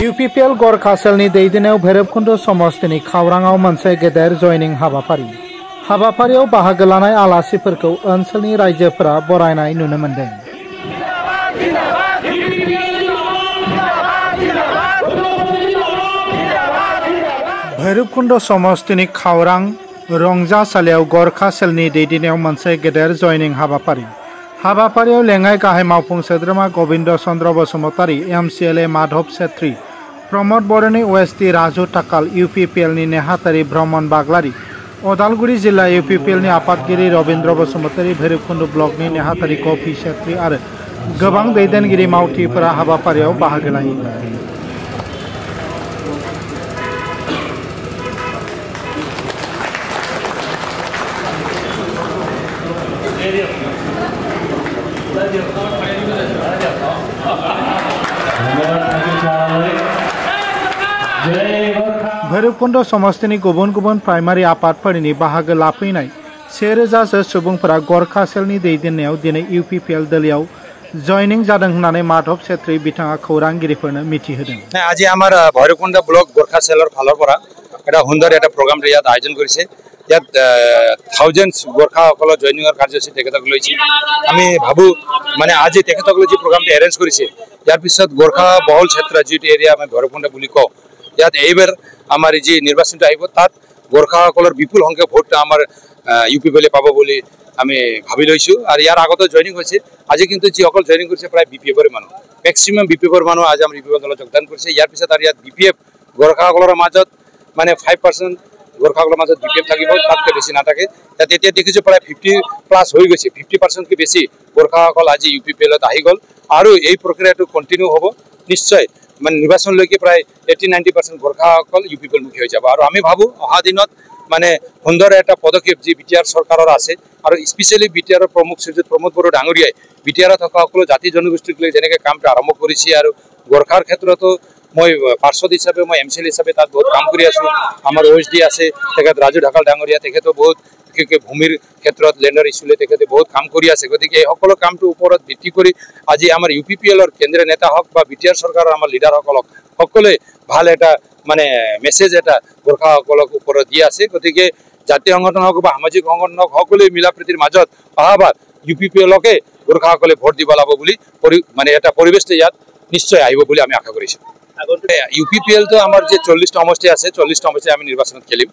UPPL Garkha सेलनि दैदेननायाव भैरबकुंड समस्तिनि खावराङाव मोनसे गेदेर जयनिं हाबाफारियाव बाहागो लानाय आलासिफोरखौ ओनसोलनि रायजोफोरा बरायनाय नुनो मोनदों। भैरबकुंड समस्तिनि खावरां रंजासालियाव गरखा सेलनि दैदेननायाव मोनसे गेदेर जयनिं हाबाफारियाव लेङाइ गाहाय मावफुं सोद्रोमा गबिन्द चन्द्र बसुमतारी, MCLA माधव छेत्री, प्रमोद बर'नि OST राजु टाकाल, UPPL नि नेहाथारि ब्रह्मन बाग्लारी, उदालगुरि जिल्ला UPPL नि आफादगिरि रवीन्द्र बसुमतारी, भैरबकुंड ब्लकनि नेहाथारि कफि छेत्री आरो गोबां दैदेनगिरि मावथिफोरा हाबाफारियाव बाहागो लायो। भैरबकुंड समस्तिनि गुबुन गुबुन प्राइमारि आफादफोरनि बाहागो लाफैनाय 1000 सुबुंफोरा गरखा सेलनि दैदेननायाव दिनै UPPL दलियाव जयनिं जादों होननानै माधव छेत्री बिथाङा खौरांगिरिफोरनो मिथिहोदों। আজি আমাৰ ভৈৰৱকুণ্ড ব্লক গৰখা সেলৰ ফালৰ পৰা এটা সুন্দৰ এটা প্ৰগ্ৰাম ইয়াত আয়োজন কৰিছে। ইয়াত থাউজেন্ডস গৰখাসকলৰ জয়নিঙৰ কাৰ্যসূচী তেখেতক লৈছে। আমি ভাবো মানে আজি তেখেতসকলে যি প্ৰগ্ৰামটো এৰেঞ্জ কৰিছে ইয়াৰ পিছত গৰখা বহুল ক্ষেত্ৰ যিটো এৰিয়া আমি ভৈৰৱকুণ্ড বুলি কওঁ, ইয়াত এইবাৰ আমাৰ যি নিৰ্বাচনটো আহিব তাত গৰখাসকলৰ বিপুল সংখ্যক ভোট আমাৰ UPPL পাব বুলি আমি ভাবি লৈছো। আৰু ইয়াৰ আগতে জয়নিং হৈছে। আজি কিন্তু যিসকল জয়নিং কৰিছে প্ৰায় BPF মানুহ, মেক্সিমাম BPF মানুহ আজি আমাৰ UPPL দলত যোগদান কৰিছে। ইয়াৰ পিছত আৰু ইয়াত BPF গৰখাসকলৰ মাজত মানে 5% গৰখাসকলৰ মাজত BPF থাকিব, তাতকৈ বেছি নাথাকে। তাত এতিয়া দেখিছো প্ৰায় 50+ হৈ গৈছে, 50%কৈ বেছি গৰখাসকল আজি UPPLত আহি গ'ল। আৰু এই প্ৰক্ৰিয়াটো কণ্টিনিউ হ'ব নিশ্চয়, মানে নিৰ্বাচনলৈকে প্ৰায় 80-90% গৰখাসকল UPPL মুখী হৈ যাব। আৰু আমি ভাবো অহা দিনত মানে সুন্দৰ এটা পদক্ষেপ যি BTR চৰকাৰৰ আছে, আৰু স্পেচিয়েলি BTR প্ৰমুখ শ্ৰীযুত প্ৰমোদ বড়ো ডাঙৰীয়াই BTR থকা সকলো জাতি জনগোষ্ঠীক লৈ যেনেকৈ কামটো আৰম্ভ কৰিছে, আৰু গৰখাৰ ক্ষেত্ৰতো মই পাৰ্ষদ হিচাপে মই MCLA হিচাপে তাত বহুত কাম কৰি আছো। আমাৰ OSD আছে তেখেত ৰাজু ঢাকাল ডাঙৰীয়া, তেখেতো বহুত বিশেষকৈ ভূমিৰ ক্ষেত্ৰত লেণ্ডৰ ইছ্যুলৈ তেখেতে বহুত কাম কৰি আছে। গতিকে এই সকলো কামটোৰ ওপৰত ভিত্তি কৰি আজি আমাৰ UPPLৰ কেন্দ্ৰীয় নেতা হওক বা BTR চৰকাৰৰ আমাৰ লিডাৰসকলক সকলোৱে ভাল এটা মানে মেছেজ এটা গৰখাসকলক ওপৰত দি আছে। গতিকে জাতীয় সংগঠন হওক বা সামাজিক সংগঠন হওক সকলোৱে মিলা প্ৰীতিৰ মাজত অহাবাৰ UPPLকে গৰখাসকলে ভোট দিব লাগিব বুলি মানে এটা পৰিৱেশটো ইয়াত নিশ্চয় আহিব বুলি আমি আশা কৰিছোঁ। UPPLটো আমাৰ যে 40টা সমষ্টি আছে, 40টা সমষ্টি আমি নিৰ্বাচনত খেলিম,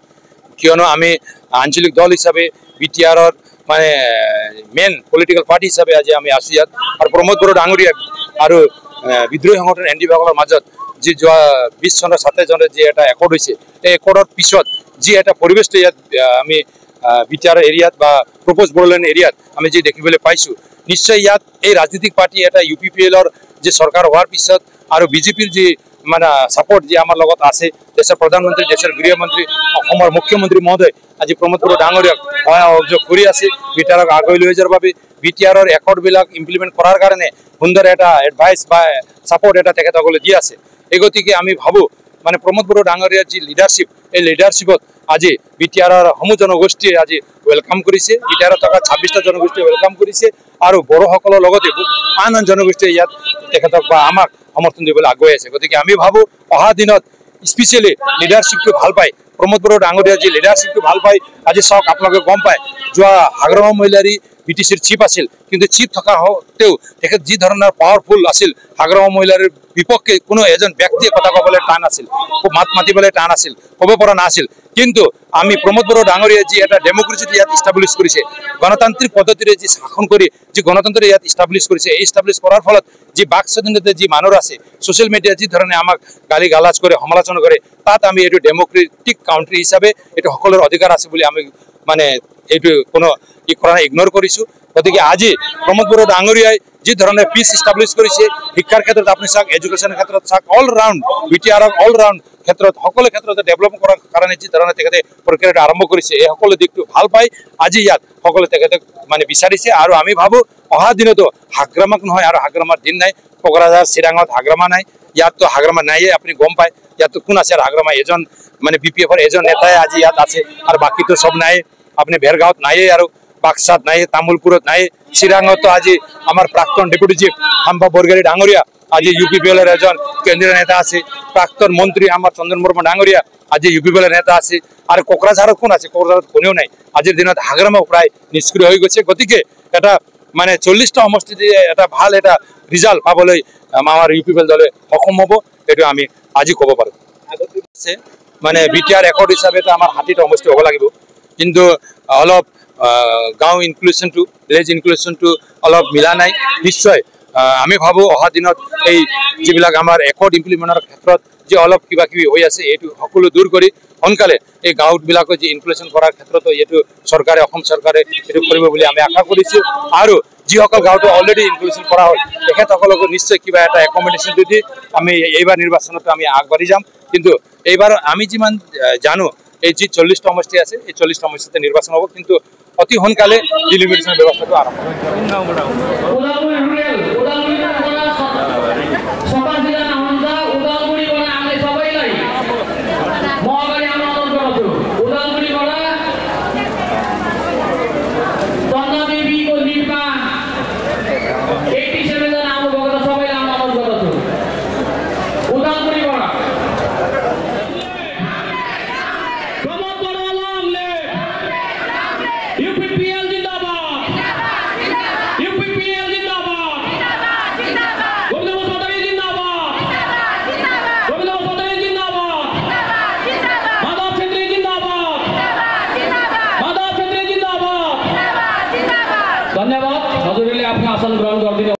কিয়নো আমি আঞ্চলিক দল হিচাপে BTRৰ মানে মেইন পলিটিকেল পাৰ্টি হিচাপে আজি আমি আছো ইয়াত। আৰু প্ৰমোদ বড়ো ডাঙৰীয়া আৰু বিদ্ৰোহী সংগঠন NDP সকলৰ মাজত যি যোৱা 20 চনৰ 27 চনত যি এটা একৰ্ড হৈছে, এই একৰ্ডৰ পিছত যি এটা পৰিৱেশটো ইয়াত আমি BTR এৰিয়াত বা প্ৰপ'জ বড়োলেণ্ড এৰিয়াত আমি যি দেখিবলৈ পাইছোঁ, নিশ্চয় ইয়াত এই ৰাজনৈতিক পাৰ্টি এটা UPPLৰ যি চৰকাৰ হোৱাৰ পিছত আৰু BJPৰ যি মানে ছাপোৰ্ট যি আমাৰ লগত আছে, দেশৰ প্ৰধানমন্ত্ৰী, দেশৰ গৃহমন্ত্ৰী, অসমৰ মুখ্যমন্ত্ৰী মহোদয় আজি প্ৰমোদ বড়ো ডাঙৰীয়াক সহযোগ কৰি আছে BTRক আগুৱাই লৈ যোৱাৰ বাবে। BTRৰ একৰ্ডবিলাক ইমপ্লিমেণ্ট কৰাৰ কাৰণে সুন্দৰ এটা এডভাইচ বা ছাপোৰ্ট এটা তেখেতসকলে দি আছে। এই গতিকে আমি ভাবো মানে প্ৰমোদ বড়ো ডাঙৰীয়াৰ যি লিডাৰশ্বিপ, এই লিডাৰশ্বিপত আজি BTRৰ সমূহ জনগোষ্ঠীয়ে আজি ৱেলকাম কৰিছে। BTRত থকা 26টা জনগোষ্ঠীয়ে ৱেলকাম কৰিছে, আৰু বড়োসকলৰ লগতে আন জনগোষ্ঠীয়ে ইয়াত তেখেতক বা আমাক সমৰ্থন দিবলৈ আগুৱাই আছে। গতিকে আমি ভাবো অহা দিনত স্পেচিয়েলি লিডাৰশ্বিপটো ভাল পায়, প্ৰমোদ বড়ো ডাঙৰীয়াৰ যি লিডাৰশ্বিপটো ভাল পায়। আজি চাওক আপোনালোকে গম পায় যোৱা হাগ্ৰামা মহিলাৰী BTCৰ চিফ আছিল, কিন্তু চিফ থকা সত্ত্বেও তেখেত যি ধৰণৰ পাৱাৰফুল আছিল, হাগ্ৰামা মহিলাৰ বিপক্ষে কোনো এজন ব্যক্তিয়ে কথা ক'বলৈ টান আছিল, মাত মাতিবলৈ টান আছিল, ক'ব পৰা নাছিল। কিন্তু আমি প্ৰমোদ বড়ো ডাঙৰীয়াই যি এটা ডেমক্ৰেচি ইয়াত ইষ্টাব্লিছ কৰিছে, গণতান্ত্ৰিক পদ্ধতিৰে যি শাসন কৰি যি গণতন্ত্ৰ ইয়াত ইষ্টাব্লিছ কৰিছে, এই ইষ্টাব্লিছ কৰাৰ ফলত যি বাক স্বাধীনতা যি মানুহ আছে, ছ'চিয়েল মিডিয়া যি ধৰণে আমাক গালি গালাজ কৰে, সমালোচনা কৰে, তাত আমি এইটো ডেমক্ৰেটিক কাউণ্ট্ৰি হিচাপে এইটো সকলোৰে অধিকাৰ আছে বুলি আমি মানে এইটো কোনো ইগনোৰ কৰিছোঁ। গতিকে আজি প্ৰমোদ বড়ো ডাঙৰীয়াই যি ধৰণে পিচ ইষ্টাব্লিছ কৰিছে, শিক্ষাৰ ক্ষেত্ৰত আপুনি চাওক, এডুকেশ্যনৰ ক্ষেত্ৰত চাওক, অল ৰাউণ্ড BTRক অল ৰাউণ্ড ক্ষেত্ৰত সকলো ক্ষেত্ৰতে ডেভেলপ কৰাৰ কাৰণে যি ধৰণে তেখেতে প্ৰক্ৰিয়াটো আৰম্ভ কৰিছে, এই সকলো দিশটো ভাল পাই আজি ইয়াত সকলো তেখেতে মানে বিচাৰিছে। আৰু আমি ভাবোঁ অহা দিনতো হাগ্ৰামাক নহয় আৰু হাগ্ৰামাৰ দিন নাই। কোকৰাঝাৰ চিৰাঙত হাগ্ৰামা নাই, ইয়াততো হাগ্ৰামা নাইয়ে, আপুনি গম পায় ইয়াততো কোন আছে। আৰু হাগ্ৰামা এজন মানে BPFৰ এজন নেতাই আজি ইয়াত আছে, আৰু বাকীতো চব নাই। আপুনি ভেৰগাঁৱত নাইয়ে, আৰু বাক্সাত নাই, তামুলপুরত নাই, চিরাঙত আজি আমার প্রাক্তন ডেপুটি চিফ হাম্পা বরগারি ডাঙরিয়া আজি UPPL এর একজন কেন্দ্রীয় নেতা আছে, প্রাক্তন মন্ত্রী আমার চন্দন মুর্মু ডাঙরিয়া আজি UPPL এর নেতা আছে, আর কোকরাঝারত কোন আছে? কোকরাঝারত কোনেও নাই। আজির দিনত হাগ্রামাও প্রায় নিষ্ক্রিয় হয়ে গেছে। গতিকে এটা মানে 40টা সমষ্টিতে এটা ভাল এটা রিজাল্ট পাবলৈ আমার UPPL দলে সক্ষম হব, এটা আমি আজি ক'ব পাৰো। মানে BTR রেকর্ড হিসাবে তো আমার 60টা সমষ্টি হব লাগিব, কিন্তু অলপ গাঁও ইনক্লুশনটো, ভিলেজ ইনক্লুশনটো অলপ মিলা নাই। নিশ্চয় আমি ভাবো অহা দিনত এই যিবিলাক আমাৰ একৰ্ড ইমপ্লিমেণ্টৰ ক্ষেত্ৰত যে অলপ কিবা কিবি হৈ আছে, এইটো সকলো দূৰ কৰি সোনকালে এই গাঁৱবিলাকৰ যে ইনক্লুশন কৰাৰ ক্ষেত্ৰত এইটো চৰকাৰে, অসম চৰকাৰে এইটো কৰিব বুলি আমি আশা কৰিছোঁ। আৰু যিসকল গাঁৱতো অলৰেডি ইনক্লুশন কৰা হ'ল তেখেতসকলকো নিশ্চয় কিবা এটা একমডেশ্যন দি আমি এইবাৰ নিৰ্বাচনত আমি আগবাঢ়ি যাম। কিন্তু এইবাৰ আমি যিমান জানো এই যি 40টা সমষ্টি আছে, এই 40টা সমষ্টিতে নিৰ্বাচন হ'ব, কিন্তু অতি সোনকালে ডিলিমিটেশ্যন ব্যৱস্থাটো আৰম্ভ হ'ব।